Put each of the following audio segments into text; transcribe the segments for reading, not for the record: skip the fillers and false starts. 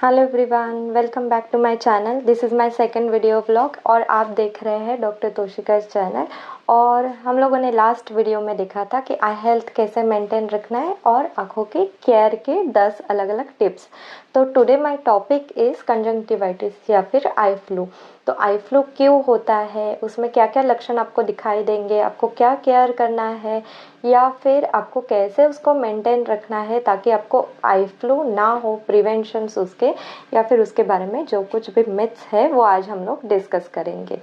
Hello everyone, welcome back to my channel. This is my second video blog और आप देख रहे हैं डॉक्टर तोशिका चैनल। और हम लोगों ने लास्ट वीडियो में देखा था कि आई हेल्थ कैसे मेंटेन रखना है और आँखों के केयर के 10 अलग अलग टिप्स। तो today my topic is conjunctivitis या फिर आई फ्लू। तो आई फ्लू क्यों होता है, उसमें क्या क्या लक्षण आपको दिखाई देंगे, आपको क्या केयर करना है या फिर आपको कैसे उसको मेंटेन रखना है ताकि आपको आई फ्लू ना हो, प्रिवेंशंस उसके या फिर उसके बारे में जो कुछ भी मिथ्स है वो आज हम लोग डिस्कस करेंगे।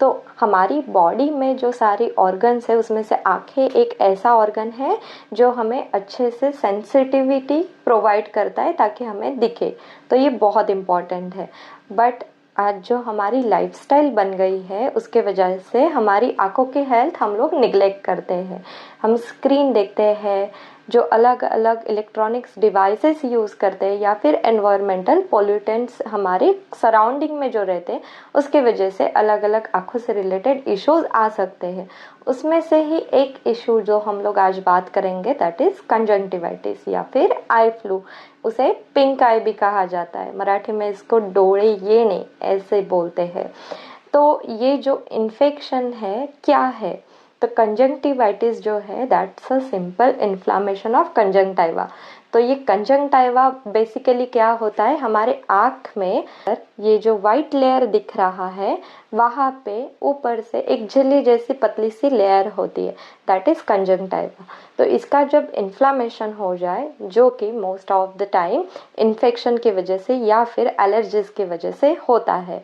तो हमारी बॉडी में जो सारी ऑर्गन्स है उसमें से आंखें एक ऐसा ऑर्गन है जो हमें अच्छे से सेंसिटिविटी प्रोवाइड करता है ताकि हमें दिखे। तो ये बहुत इम्पॉर्टेंट है। बट आज जो हमारी लाइफस्टाइल बन गई है उसके वजह से हमारी आंखों की हेल्थ हम लोग निग्लेक्ट करते हैं। हम स्क्रीन देखते हैं, जो अलग अलग इलेक्ट्रॉनिक्स डिवाइसेस यूज़ करते हैं या फिर एनवायरमेंटल पोल्यूटेंट्स हमारे सराउंडिंग में जो रहते हैं उसके वजह से अलग अलग आंखों से रिलेटेड इश्यूज आ सकते हैं। उसमें से ही एक इशू जो हम लोग आज बात करेंगे दैट इज कंजंक्टिवाइटिस या फिर आई फ्लू। उसे पिंक आई भी कहा जाता है, मराठी में इसको डोळे येणे ऐसे बोलते हैं। तो ये जो इन्फेक्शन है क्या है, तो कंजंक्टिवाइटिस जो है that's a simple inflammation of conjunctiva. तो ये कंजंक्टाइवा बेसिकली क्या होता है, हमारे आँख में ये जो वाइट लेयर दिख रहा है वहाँ पे ऊपर से एक झिल्ली जैसी पतली सी लेयर होती है, दैट इज कंजंक्टाइवा। तो इसका जब इन्फ्लामेशन हो जाए, जो कि most of the time infection की वजह से या फिर एलर्जीज की वजह से होता है,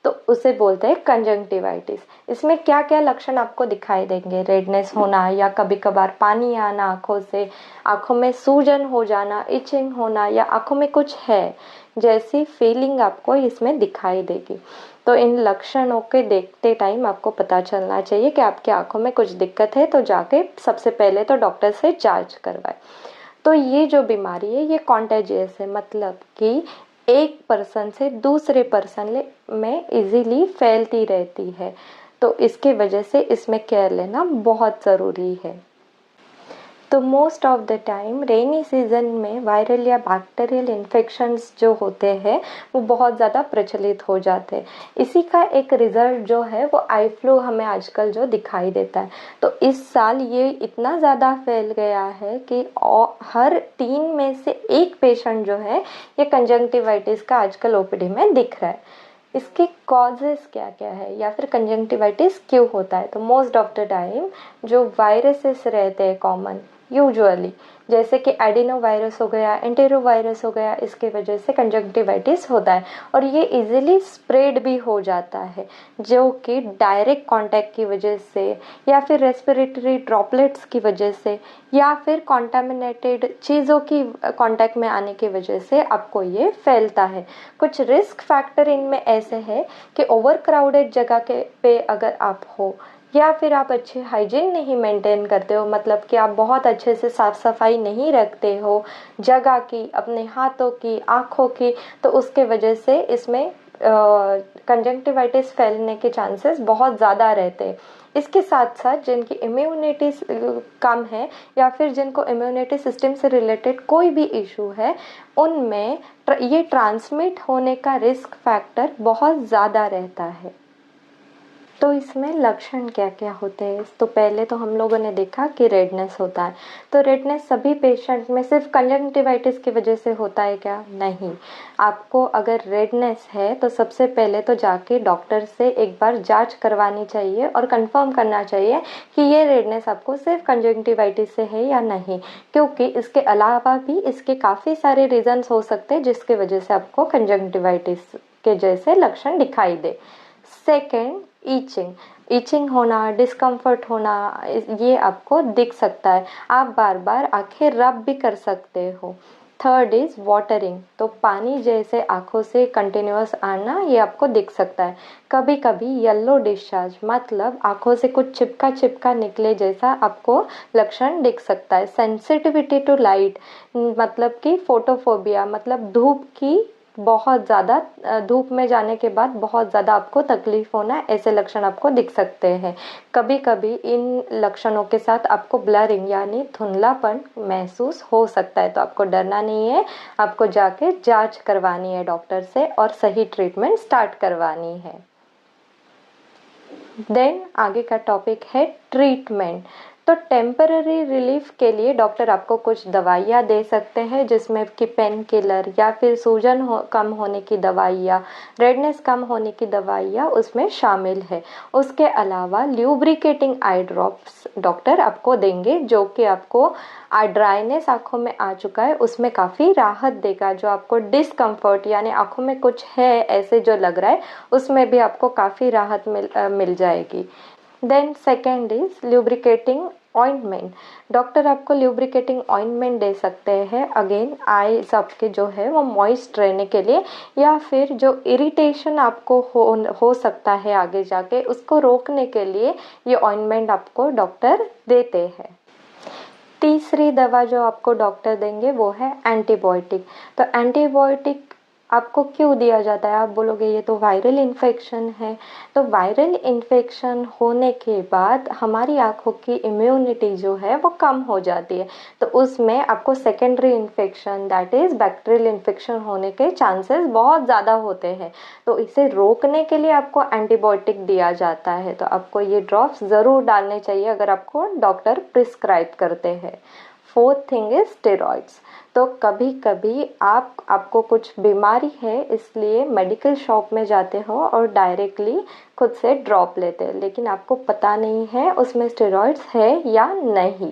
तो उसे बोलते हैं कंजंक्टिवाइटिस। इसमें क्या क्या लक्षण आपको दिखाई देंगे, रेडनेस होना या कभी कभार पानी आना आँखों से, आँखों में सूजन हो जाना, इचिंग होना या आँखों में कुछ है जैसी फीलिंग आपको इसमें दिखाई देगी। तो इन लक्षणों के देखते टाइम आपको पता चलना चाहिए कि आपकी आँखों में कुछ दिक्कत है, तो जाके सबसे पहले तो डॉक्टर से जांच करवाए। तो ये जो बीमारी है ये कॉन्टेजियस है, मतलब कि एक पर्सन से दूसरे पर्सन में इजीली फैलती रहती है। तो इसके वजह से इसमें केयर लेना बहुत ज़रूरी है। तो most of the time rainy season में वायरल या बैक्टीरियल इन्फेक्शंस जो होते हैं वो बहुत ज़्यादा प्रचलित हो जाते हैं। इसी का एक रिजल्ट जो है वो आई फ्लू हमें आजकल जो दिखाई देता है। तो इस साल ये इतना ज़्यादा फैल गया है कि हर 3 में से 1 पेशेंट जो है ये कंजंक्टिवाइटिस का आजकल ओपीडी में दिख रहा है। इसके कॉजेस क्या क्या है या फिर कंजंक्टिवाइटिस क्यों होता है, तो मोस्ट ऑफ द टाइम जो वायरसेस रहते हैं कॉमन यूजुअली, जैसे कि एडिनो वायरस हो गया, एंटेरो वायरस हो गया, इसके वजह से कंजंक्टिवाइटिस होता है। और ये इजीली स्प्रेड भी हो जाता है, जो कि डायरेक्ट कांटेक्ट की वजह से या फिर रेस्पिरेटरी ड्रॉपलेट्स की वजह से या फिर कॉन्टामिनेटेड चीज़ों की कांटेक्ट में आने की वजह से आपको ये फैलता है। कुछ रिस्क फैक्टर इनमें ऐसे है कि ओवर क्राउडेड जगह के पे अगर आप हो या फिर आप अच्छे हाइजीन नहीं मेंटेन करते हो, मतलब कि आप बहुत अच्छे से साफ सफाई नहीं रखते हो जगह की, अपने हाथों की, आँखों की, तो उसके वजह से इसमें कंजंक्टिवाइटिस फैलने के चांसेस बहुत ज़्यादा रहते हैं। इसके साथ साथ जिनकी इम्यूनिटी कम है या फिर जिनको इम्यूनिटी सिस्टम से रिलेटेड कोई भी इशू है उनमें ये ट्रांसमिट होने का रिस्क फैक्टर बहुत ज़्यादा रहता है। तो इसमें लक्षण क्या क्या होते हैं, तो पहले तो हम लोगों ने देखा कि रेडनेस होता है। तो रेडनेस सभी पेशेंट में सिर्फ कंजंक्टिवाइटिस की वजह से होता है क्या, नहीं। आपको अगर रेडनेस है तो सबसे पहले तो जाके डॉक्टर से एक बार जांच करवानी चाहिए और कंफर्म करना चाहिए कि ये रेडनेस आपको सिर्फ कंजंक्टिवाइटिस से है या नहीं, क्योंकि इसके अलावा भी इसके काफ़ी सारे रीजंस हो सकते हैं जिसकी वजह से आपको कंजंक्टिवाइटिस के जैसे लक्षण दिखाई दे। सेकेंड, ईचिंग होना, डिस्कम्फर्ट होना, ये आपको दिख सकता है, आप बार बार आंखें रब भी कर सकते हो। थर्ड इज वाटरिंग, तो पानी जैसे आंखों से कंटिन्यूअस आना ये आपको दिख सकता है। कभी कभी येलो डिस्चार्ज, मतलब आंखों से कुछ चिपका चिपका निकले जैसा आपको लक्षण दिख सकता है। सेंसिटिविटी टू लाइट, मतलब कि फोटोफोबिया, मतलब धूप की बहुत ज़्यादा धूप में जाने के बाद बहुत ज़्यादा आपको तकलीफ होना, ऐसे लक्षण आपको दिख सकते हैं। कभी कभी इन लक्षणों के साथ आपको ब्लरिंग यानी धुंधलापन महसूस हो सकता है, तो आपको डरना नहीं है, आपको जाके जांच करवानी है डॉक्टर से और सही ट्रीटमेंट स्टार्ट करवानी है। देन आगे का टॉपिक है ट्रीटमेंट। तो टेम्पररी रिलीफ के लिए डॉक्टर आपको कुछ दवाइयाँ दे सकते हैं, जिसमें कि पेन किलर या फिर सूजन कम होने की दवाइयाँ, रेडनेस कम होने की दवाइयाँ उसमें शामिल है। उसके अलावा ल्यूब्रिकेटिंग आई ड्रॉप्स डॉक्टर आपको देंगे, जो कि आपको ड्राइनेस आँखों में आ चुका है उसमें काफ़ी राहत देगा। जो आपको डिस्कम्फर्ट यानी आँखों में कुछ है ऐसे जो लग रहा है, उसमें भी आपको काफ़ी राहत मिल जाएगी। Then second is lubricating ointment. Doctor आपको ल्यूब्रिकेटिंग ऑइंटमेंट दे सकते हैं, अगेन आईज आपके जो है वो मॉइस्ट रहने के लिए, या फिर जो इरिटेशन आपको हो सकता है आगे जाके, उसको रोकने के लिए ये ऑइंटमेंट आपको डॉक्टर देते हैं। तीसरी दवा जो आपको डॉक्टर देंगे वो है एंटीबायोटिक। तो एंटीबायोटिक आपको क्यों दिया जाता है? आप बोलोगे ये तो वायरल इन्फेक्शन है। तो वायरल इन्फेक्शन होने के बाद हमारी आँखों की इम्यूनिटी जो है वो कम हो जाती है, तो उसमें आपको secondary infection that is bacterial infection होने के चांसेस बहुत ज़्यादा होते हैं। तो इसे रोकने के लिए आपको एंटीबायोटिक दिया जाता है। तो आपको ये ड्रॉप्स ज़रूर डालने चाहिए अगर आपको डॉक्टर प्रिस्क्राइब करते हैं। Fourth thing is steroids. तो कभी कभी आपको कुछ बीमारी है इसलिए मेडिकल शॉप में जाते हो और डायरेक्टली खुद से ड्रॉप लेते हैं, लेकिन आपको पता नहीं है उसमें स्टेरॉइड्स है या नहीं।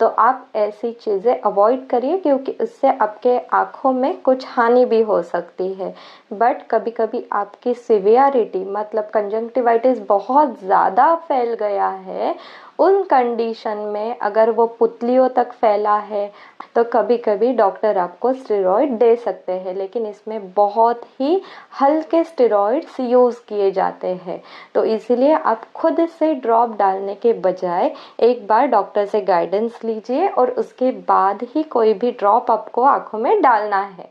तो आप ऐसी चीज़ें अवॉइड करिए, क्योंकि उससे आपके आँखों में कुछ हानि भी हो सकती है। बट कभी कभी आपकी सिवियरिटी मतलब कंजंक्टिवाइटिस बहुत ज़्यादा फैल गया है, उन कंडीशन में अगर वो पुतलियों तक फैला है तो कभी कभी डॉक्टर आपको स्टेरॉइड दे सकते हैं, लेकिन इसमें बहुत ही हल्के स्टेरॉइड्स यूज़ किए जाते हैं। तो इसीलिए आप खुद से ड्रॉप डालने के बजाय एक बार डॉक्टर से गाइडेंस लीजिए और उसके बाद ही कोई भी ड्रॉप आपको आँखों में डालना है।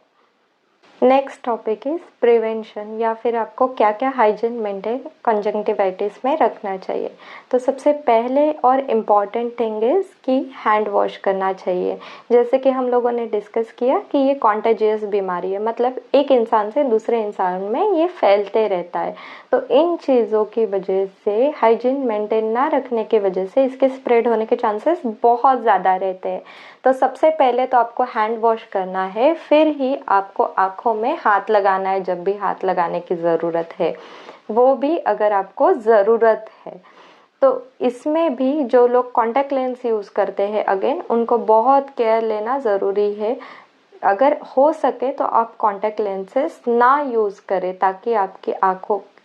नेक्स्ट टॉपिक इज प्रिवेंशन, या फिर आपको क्या क्या हाइजीन मेंटेन कंजंक्टिवाइटिस में रखना चाहिए। तो सबसे पहले और इम्पॉर्टेंट थिंग इज़ कि हैंड वॉश करना चाहिए। जैसे कि हम लोगों ने डिस्कस किया कि ये कॉन्टेजियस बीमारी है, मतलब एक इंसान से दूसरे इंसान में ये फैलते रहता है। तो इन चीज़ों की वजह से हाइजीन मेंटेन ना रखने की वजह से इसके स्प्रेड होने के चांसेस बहुत ज़्यादा रहते हैं। तो सबसे पहले तो आपको हैंड वॉश करना है, फिर ही आपको आँखों में हाथ लगाना है जब भी हाथ लगाने की ज़रूरत है, वो भी अगर आपको ज़रूरत है। तो इसमें भी जो लोग कॉन्टैक्ट लेंस यूज़ करते हैं अगेन उनको बहुत केयर लेना ज़रूरी है। अगर हो सके तो आप कॉन्टैक्ट लेंसेस ना यूज़ करें, ताकि आपकी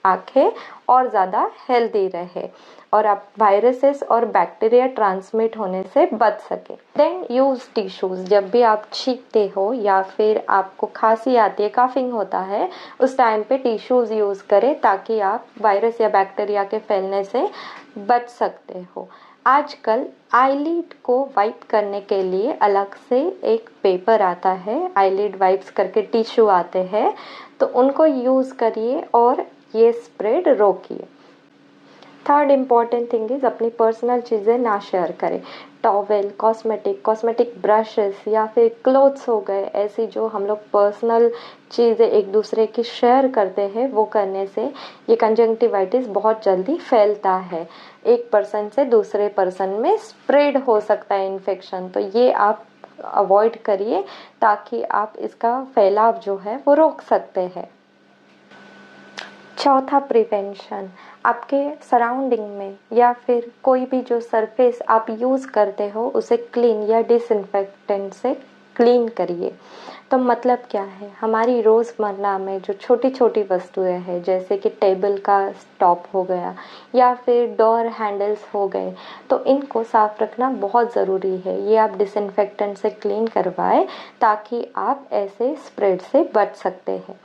आँखें और ज़्यादा हेल्दी रहे और आप वायरसेस और बैक्टीरिया ट्रांसमिट होने से बच सके। Then use tissues. जब भी आप छींकते हो या फिर आपको खांसी आती है, काफिंग होता है, उस टाइम पे टिश्यूज़ यूज़ करें ताकि आप वायरस या बैक्टीरिया के फैलने से बच सकते हो। आजकल आईलिड को वाइप करने के लिए अलग से एक पेपर आता है, आईलिड वाइप्स करके टिश्यू आते हैं, तो उनको यूज़ करिए और ये स्प्रेड रोकिए। थर्ड इम्पॉर्टेंट थिंग इज़ अपनी पर्सनल चीज़ें ना शेयर करें। टॉवेल, कॉस्मेटिक ब्रशेस या फिर क्लोथ्स हो गए, ऐसी जो हम लोग पर्सनल चीज़ें एक दूसरे की शेयर करते हैं, वो करने से ये कंजंक्टिवाइटिस बहुत जल्दी फैलता है। एक पर्सन से दूसरे पर्सन में स्प्रेड हो सकता है इन्फेक्शन, तो ये आप अवॉइड करिए ताकि आप इसका फैलाव जो है वो रोक सकते हैं। चौथा प्रिवेंशन, आपके सराउंडिंग में या फिर कोई भी जो सरफेस आप यूज़ करते हो उसे क्लीन या डिसइंफेक्टेंट से क्लीन करिए। तो मतलब क्या है, हमारी रोज़मर्रा में जो छोटी छोटी वस्तुएं हैं जैसे कि टेबल का टॉप हो गया या फिर डोर हैंडल्स हो गए, तो इनको साफ रखना बहुत ज़रूरी है। ये आप डिसइंफेक्टेंट से क्लीन करवाएं ताकि आप ऐसे स्प्रेड से बच सकते हैं।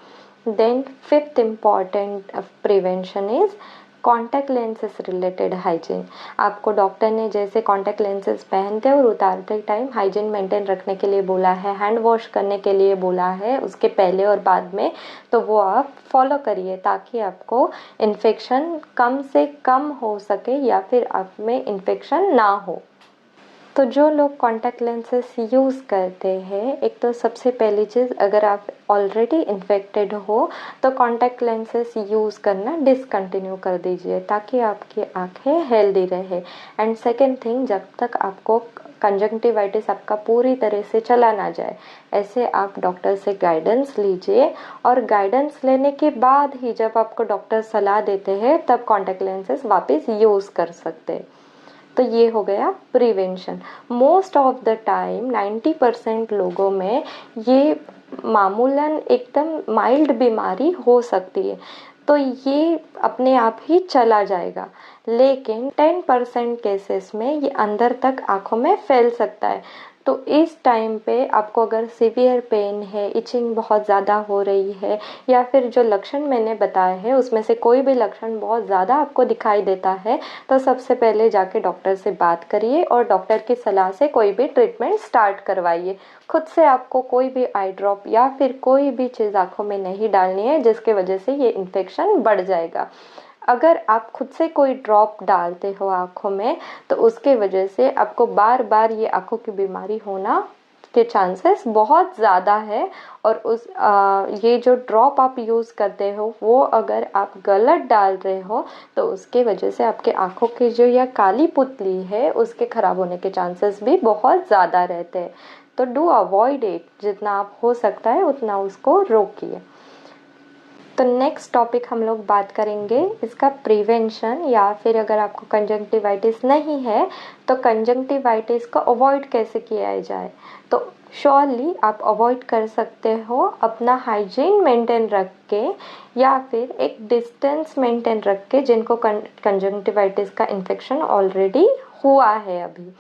Then fifth important prevention is contact lenses related hygiene. आपको डॉक्टर ने जैसे कॉन्टैक्ट लेंसेज पहनते और उतारते टाइम हाइजीन मेंटेन रखने के लिए बोला है, हैंड वॉश करने के लिए बोला है उसके पहले और बाद में, तो वो आप फॉलो करिए ताकि आपको इन्फेक्शन कम से कम हो सके या फिर आप में इन्फेक्शन ना हो। तो जो लोग कॉन्टैक्ट लेंसेज यूज़ करते हैं, एक तो सबसे पहली चीज़, अगर आप ऑलरेडी इन्फेक्टेड हो तो कॉन्टैक्ट लेंसेज यूज़ करना डिसकंटिन्यू कर दीजिए ताकि आपकी आंखें हेल्दी रहे। एंड सेकेंड थिंग, जब तक आपको कंजंक्टिवाइटिस आपका पूरी तरह से चला ना जाए, ऐसे आप डॉक्टर से गाइडेंस लीजिए और गाइडेंस लेने के बाद ही जब आपको डॉक्टर सलाह देते हैं तब कॉन्टैक्ट लेंसेज वापस यूज़ कर सकते हैं। तो ये हो गया prevention. Most of the time 90% लोगों में ये मामूलन एकदम माइल्ड बीमारी हो सकती है, तो ये अपने आप ही चला जाएगा, लेकिन 10% केसेस में ये अंदर तक आँखों में फैल सकता है। तो इस टाइम पे आपको अगर सीवियर पेन है, इचिंग बहुत ज़्यादा हो रही है, या फिर जो लक्षण मैंने बताए हैं उसमें से कोई भी लक्षण बहुत ज़्यादा आपको दिखाई देता है, तो सबसे पहले जाके डॉक्टर से बात करिए और डॉक्टर की सलाह से कोई भी ट्रीटमेंट स्टार्ट करवाइए। खुद से आपको कोई भी आई ड्रॉप या फिर कोई भी चीज़ आँखों में नहीं डालनी है जिसके वजह से ये इन्फेक्शन बढ़ जाएगा। अगर आप खुद से कोई ड्रॉप डालते हो आँखों में तो उसके वजह से आपको बार बार ये आँखों की बीमारी होना के चांसेस बहुत ज़्यादा है। और ये जो ड्रॉप आप यूज़ करते हो वो अगर आप गलत डाल रहे हो तो उसके वजह से आपके आँखों की जो यह काली पुतली है उसके ख़राब होने के चांसेस भी बहुत ज़्यादा रहते हैं। तो डू अवॉइड इट, जितना आप हो सकता है उतना उसको रोकिए। तो नेक्स्ट टॉपिक हम लोग बात करेंगे इसका प्रिवेंशन, या फिर अगर आपको कंजंक्टिवाइटिस नहीं है तो कंजंक्टिवाइटिस को अवॉइड कैसे किया जाए। तो श्योरली आप अवॉइड कर सकते हो अपना हाइजीन मेंटेन रख के या फिर एक डिस्टेंस मेंटेन रख के, जिनको कंजंक्टिवाइटिस का इन्फेक्शन ऑलरेडी हुआ है अभी,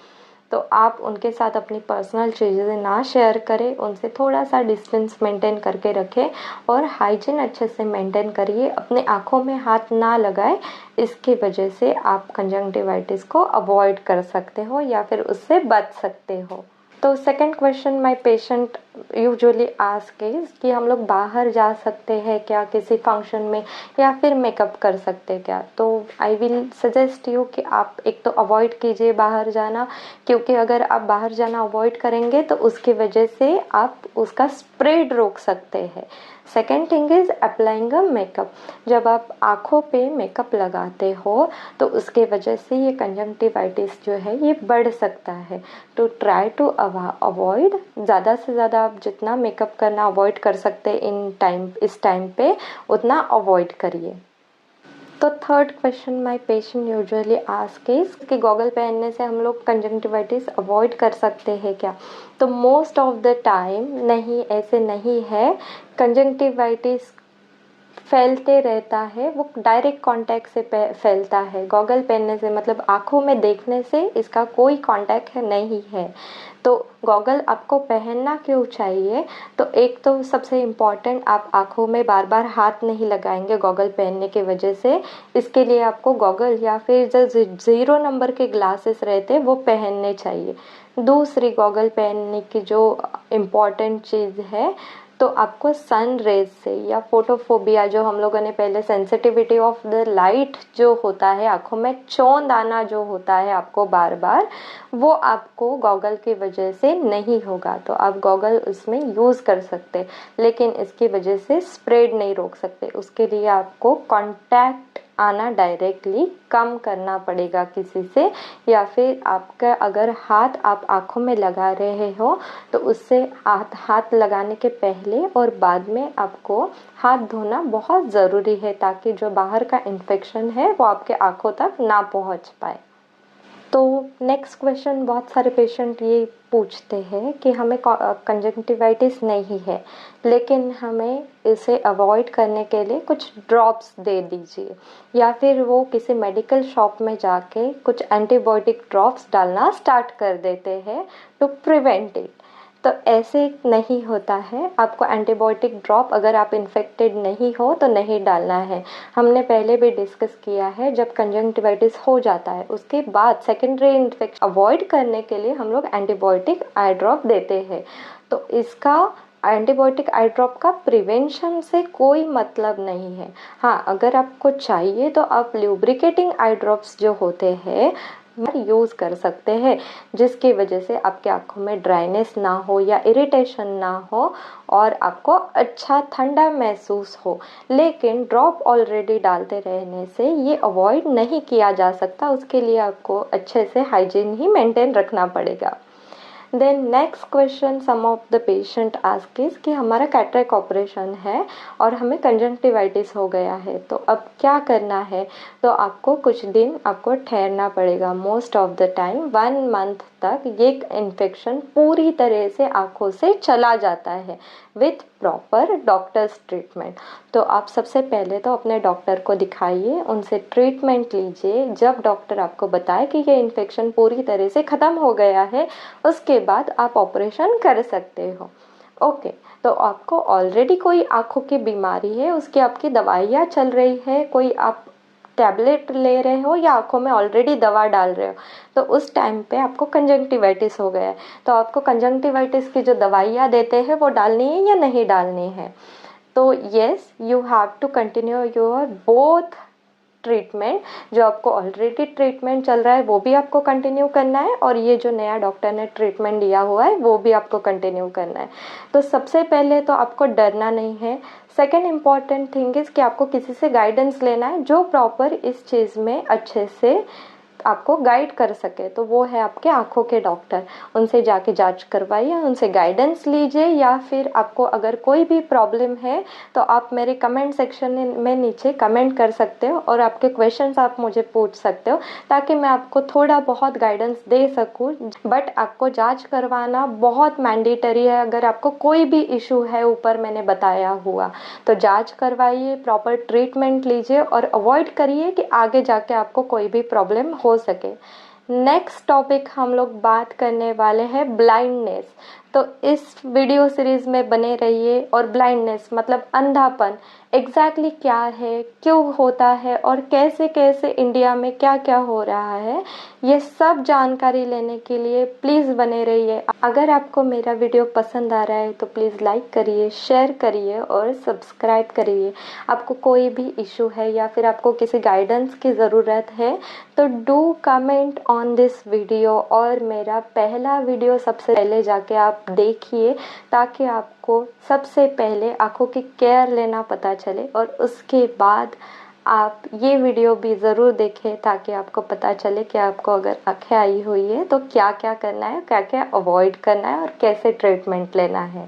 तो आप उनके साथ अपनी पर्सनल चीज़ें ना शेयर करें, उनसे थोड़ा सा डिस्टेंस मेंटेन करके रखें और हाइजीन अच्छे से मेंटेन करिए। अपने आँखों में हाथ ना लगाएं, इसकी वजह से आप कंजंक्टिवाइटिस को अवॉइड कर सकते हो या फिर उससे बच सकते हो। तो second question my patient usually ask is कि हम लोग बाहर जा सकते हैं क्या किसी फंक्शन में, या फिर मेकअप कर सकते हैं क्या। तो आई विल सजेस्ट यू कि आप एक तो अवॉइड कीजिए बाहर जाना, क्योंकि अगर आप बाहर जाना अवॉइड करेंगे तो उसकी वजह से आप उसका स्प्रेड रोक सकते हैं। Second thing is applying a makeup. जब आप आँखों पे मेकअप लगाते हो तो उसके वजह से ये कंजंक्टिवाइटिस जो है ये बढ़ सकता है। तो ट्राई टू अवॉइड, ज़्यादा से ज़्यादा आप जितना मेकअप करना अवॉइड कर सकते इस टाइम पे उतना अवॉइड करिए। तो third question my patient usually ask is कि गॉगल पहनने से हम लोग कंजंक्टिवाइटिस अवॉइड कर सकते हैं क्या। तो मोस्ट ऑफ द टाइम नहीं, ऐसे नहीं है। कंजंक्टिवाइटिस फैलते रहता है, वो डायरेक्ट कांटेक्ट से फैलता है। गॉगल पहनने से मतलब आँखों में देखने से इसका कोई कांटेक्ट नहीं है। तो गॉगल आपको पहनना क्यों चाहिए, तो एक तो सबसे इम्पॉर्टेंट, आप आँखों में बार बार हाथ नहीं लगाएंगे गॉगल पहनने की वजह से। इसके लिए आपको गॉगल या फिर जो 0 नंबर के ग्लासेस रहते हैं वो पहनने चाहिए। दूसरी गॉगल पहनने की जो इम्पॉर्टेंट चीज़ है, तो आपको सन रेज से या फोटोफोबिया, जो हम लोगों ने पहले सेंसिटिविटी ऑफ द लाइट जो होता है, आंखों में चौंध आना जो होता है आपको बार बार, वो आपको गॉगल की वजह से नहीं होगा। तो आप गॉगल उसमें यूज़ कर सकते, लेकिन इसकी वजह से स्प्रेड नहीं रोक सकते। उसके लिए आपको कांटेक्ट आना डायरेक्टली कम करना पड़ेगा किसी से, या फिर आपका अगर हाथ आप आँखों में लगा रहे हो तो उससे हाथ लगाने के पहले और बाद में आपको हाथ धोना बहुत ज़रूरी है, ताकि जो बाहर का इन्फेक्शन है वो आपके आँखों तक ना पहुँच पाए। तो नेक्स्ट क्वेश्चन बहुत सारे पेशेंट ये पूछते हैं कि हमें कंजंक्टिवाइटिस नहीं है, लेकिन हमें इसे अवॉइड करने के लिए कुछ ड्रॉप्स दे दीजिए, या फिर वो किसी मेडिकल शॉप में जाके कुछ एंटीबायोटिक ड्रॉप्स डालना स्टार्ट कर देते हैं टू प्रिवेंट इट। तो ऐसे नहीं होता है। आपको एंटीबायोटिक ड्रॉप अगर आप इन्फेक्टेड नहीं हो तो नहीं डालना है। हमने पहले भी डिस्कस किया है, जब कंजंक्टिवाइटिस हो जाता है उसके बाद सेकेंडरी इन्फेक्शन अवॉइड करने के लिए हम लोग एंटीबायोटिक आई ड्रॉप देते हैं। तो इसका एंटीबायोटिक आई ड्रॉप का प्रिवेंशन से कोई मतलब नहीं है। हाँ, अगर आपको चाहिए तो आप ल्यूब्रिकेटिंग आई ड्रॉप्स जो होते हैं यूज़ कर सकते हैं, जिसकी वजह से आपके आँखों में ड्राइनेस ना हो या इरिटेशन ना हो और आपको अच्छा ठंडा महसूस हो। लेकिन ड्रॉप ऑलरेडी डालते रहने से ये अवॉइड नहीं किया जा सकता, उसके लिए आपको अच्छे से हाइजीन ही मेंटेन रखना पड़ेगा। Then next question some of the patient ask is कि हमारा कैटरेक्ट ऑपरेशन है और हमें कंजंक्टिवाइटिस हो गया है, तो अब क्या करना है। तो आपको कुछ दिन आपको ठहरना पड़ेगा। Most of the time 1 month तक ये इन्फेक्शन पूरी तरह से आँखों से चला जाता है विथ प्रॉपर डॉक्टर्स ट्रीटमेंट। तो आप सबसे पहले तो अपने डॉक्टर को दिखाइए, उनसे ट्रीटमेंट लीजिए। जब डॉक्टर आपको बताए कि ये इन्फेक्शन पूरी तरह से ख़त्म हो गया है, उसके बाद आप ऑपरेशन कर सकते हो। ओके, तो आपको ऑलरेडी कोई आँखों की बीमारी है, उसकी आपकी दवाइयाँ चल रही है, कोई आप टैबलेट ले रहे हो या आँखों में ऑलरेडी दवा डाल रहे हो, तो उस टाइम पे आपको कंजंक्टिवाइटिस हो गया है, तो आपको कंजंक्टिवाइटिस की जो दवाइयाँ देते हैं वो डालनी है या नहीं डालनी है। तो yes, you have to continue your both treatment. जो आपको ऑलरेडी ट्रीटमेंट चल रहा है वो भी आपको कंटिन्यू करना है, और ये जो नया डॉक्टर ने ट्रीटमेंट दिया हुआ है वो भी आपको कंटिन्यू करना है। तो सबसे पहले तो आपको डरना नहीं है। सेकेंड इम्पॉर्टेंट थिंग इज़ कि आपको किसी से गाइडेंस लेना है जो प्रॉपर इस चीज़ में अच्छे से आपको गाइड कर सके, तो वो है आपके आँखों के डॉक्टर। उनसे जाके जांच करवाइए, उनसे गाइडेंस लीजिए, या फिर आपको अगर कोई भी प्रॉब्लम है तो आप मेरे कमेंट सेक्शन में नीचे कमेंट कर सकते हो और आपके क्वेश्चंस आप मुझे पूछ सकते हो, ताकि मैं आपको थोड़ा बहुत गाइडेंस दे सकूं। बट आपको जांच करवाना बहुत मैंडेटरी है। अगर आपको कोई भी इशू है ऊपर मैंने बताया हुआ, तो जांच करवाइए, प्रॉपर ट्रीटमेंट लीजिए और अवॉइड करिए कि आगे जाके आपको कोई भी प्रॉब्लम हो सके। नेक्स्ट टॉपिक हम लोग बात करने वाले हैं ब्लाइंडनेस। तो इस वीडियो सीरीज में बने रहिए। और ब्लाइंडनेस मतलब अंधापन एग्जैक्टली क्या है, क्यों होता है और कैसे कैसे इंडिया में क्या क्या हो रहा है, ये सब जानकारी लेने के लिए प्लीज़ बने रहिए। अगर आपको मेरा वीडियो पसंद आ रहा है तो प्लीज़ लाइक करिए, शेयर करिए और सब्सक्राइब करिए। आपको कोई भी इशू है या फिर आपको किसी गाइडेंस की ज़रूरत है तो do comment on this video, और मेरा पहला वीडियो सबसे पहले जाके आप देखिए, ताकि आपको सबसे पहले आँखों की केयर लेना पता चले, और उसके बाद आप ये वीडियो भी ज़रूर देखें ताकि आपको पता चले कि आपको अगर आँखें आई हुई है तो क्या क्या करना है, क्या क्या अवॉइड करना है और कैसे ट्रीटमेंट लेना है।